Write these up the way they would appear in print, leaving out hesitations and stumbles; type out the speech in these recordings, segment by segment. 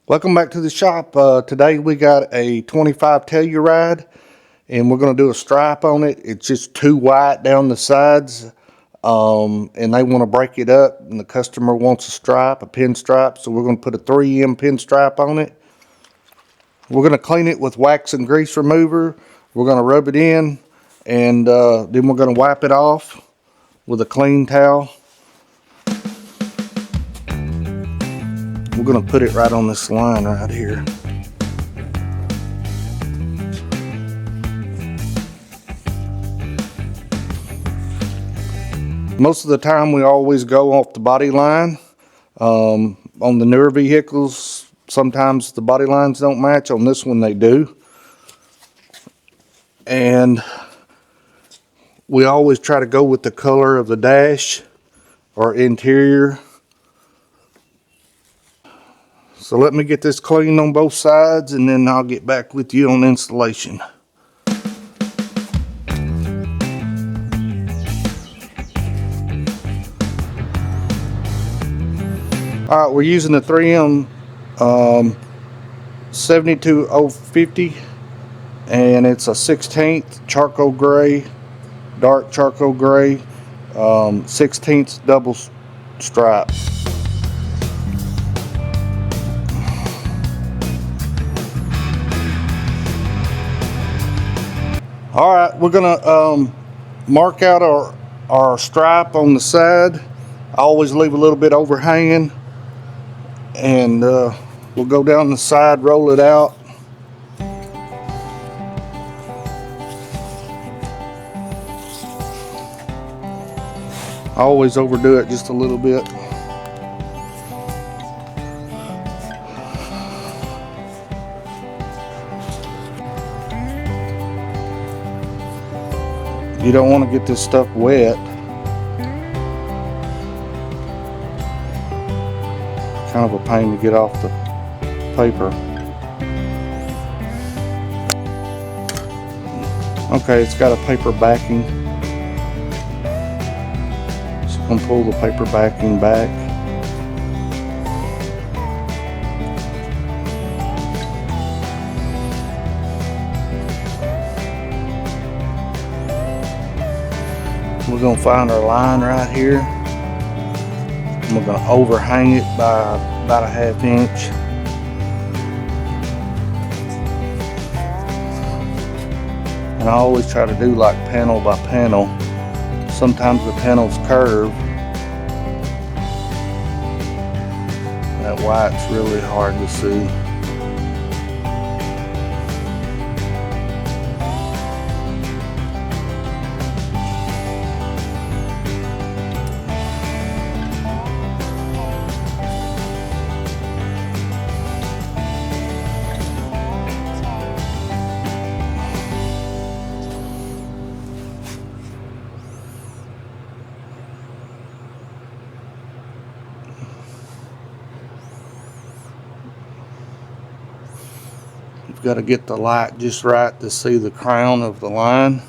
Welcome back to the shop. Today we got a 25 Telluride and we're going to do a stripe on it. It's just too white down the sides and they want to break it up, and the customer wants a stripe, a pinstripe, so we're going to put a 3M pinstripe on it. We're going to clean it with wax and grease remover. We're going to rub it in, and then we're going to wipe it off with a clean towel. We're going to put it right on this line right here. Most of the time we always go off the body line. On the newer vehicles, sometimes the body lines don't match. On this one they do. And we always try to go with the color of the dash or interior. So let me get this cleaned on both sides, and then I'll get back with you on installation. Alright, we're using the 3M 72050, and it's a 16th charcoal gray, dark charcoal gray, 16th double stripe. Alright, we're gonna mark out our stripe on the side. I always leave a little bit overhanging, and we'll go down the side, roll it out. I always overdo it just a little bit. You don't want to get this stuff wet. Kind of a pain to get off the paper. Okay, it's got a paper backing. So I'm going to pull the paper backing back. We're going to find our line right here. And we're going to overhang it by about a ½ inch. And I always try to do like panel by panel. Sometimes the panels curve. That white's really hard to see. You've got to get the light just right to see the crown of the line.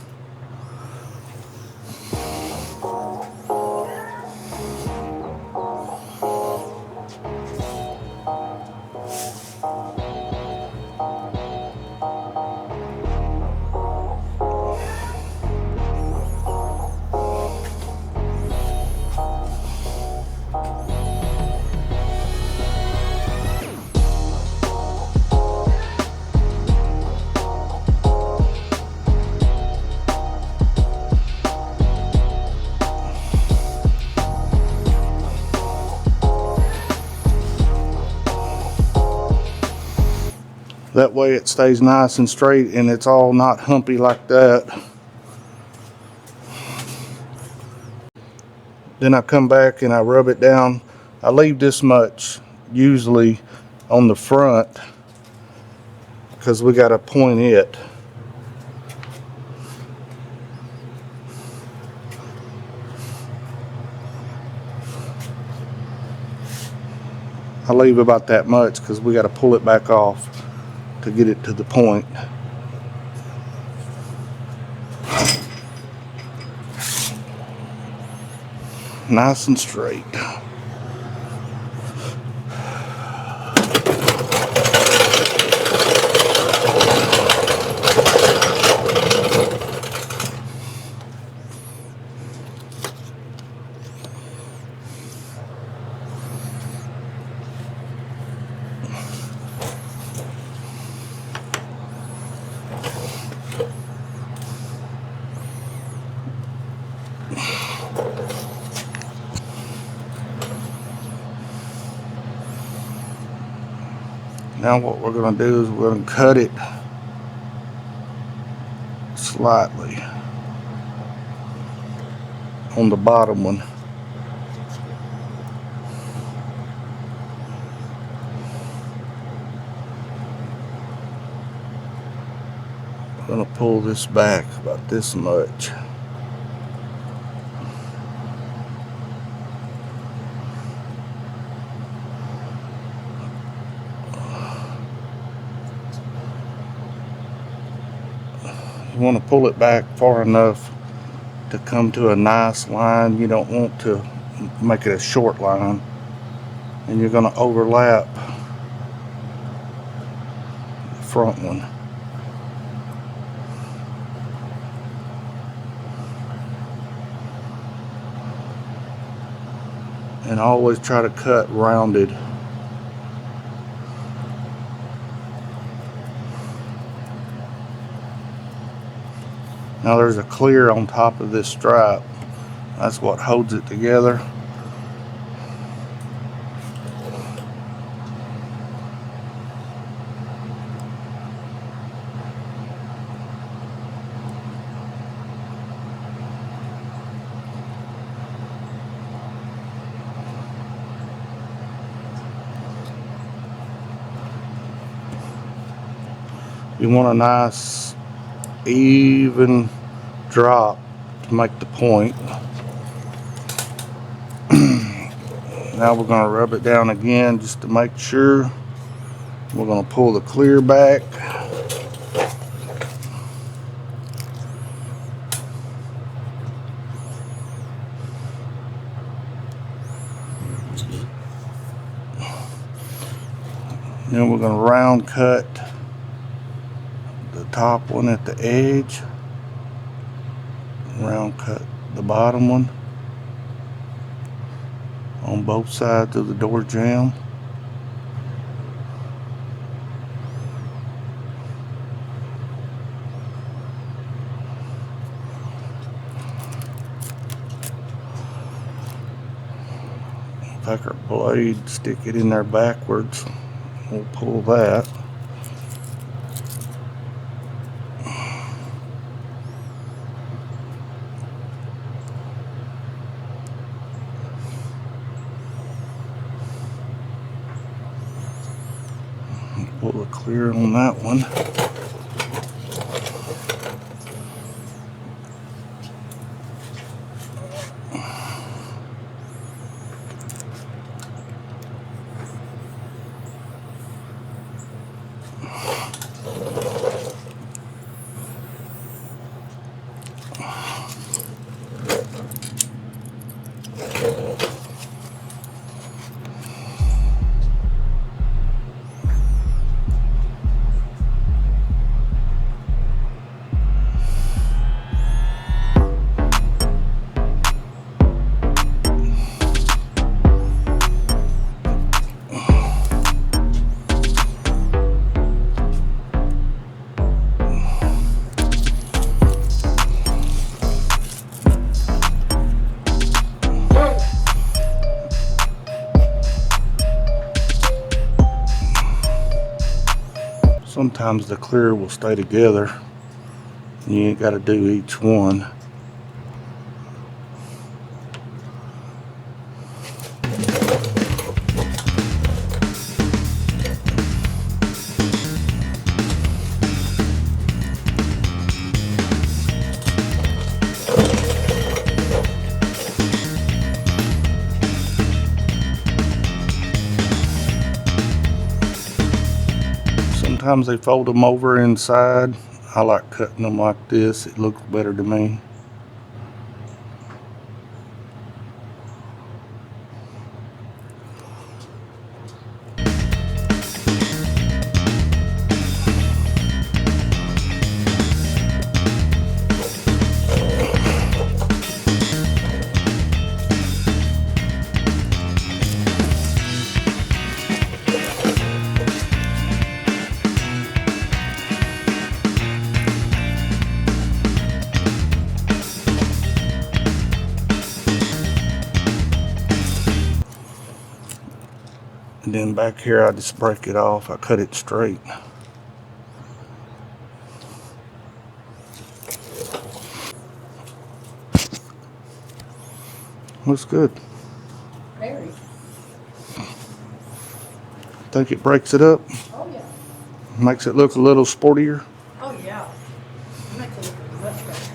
That way it stays nice and straight, and it's all not humpy like that. Then I come back and I rub it down. I leave this much usually on the front because we got to point it. I leave about that much because we got to pull it back off to get it to the point. Nice and straight. Now what we're going to do is we're going to cut it slightly on the bottom one. I'm going to pull this back about this much. You want to pull it back far enough to come to a nice line. You don't want to make it a short line, and you're going to overlap the front one. And always try to cut rounded. Now there's a clear on top of this stripe. That's what holds it together. You want a nice even drop to make the point. Now we're going to rub it down again just to make sure. We're going to pull the clear back. Then we're going to round cut the top one at the edge, round cut the bottom one on both sides of the door jamb. Take our blade, stick it in there backwards. We'll pull that. Pull the clear on that one. Sometimes the clear will stay together. You ain't got to do each one. Sometimes they fold them over inside. I like cutting them like this. It looks better to me. And then back here, I just break it off. I cut it straight. Looks good. Very. Think it breaks it up? Oh, yeah. Makes it look a little sportier. Oh, yeah. It makes it look much better.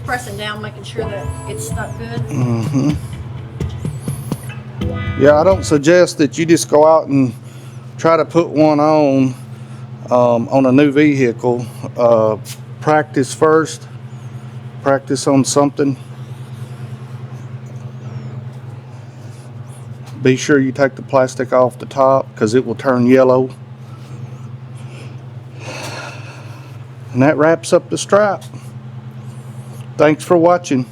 pressing down, making sure that it's stuck good. Yeah, I don't suggest that you just go out and try to put one on a new vehicle. Practice first. Practice on something. Be sure you take the plastic off the top because it will turn yellow. And that wraps up the stripe. Thanks for watching.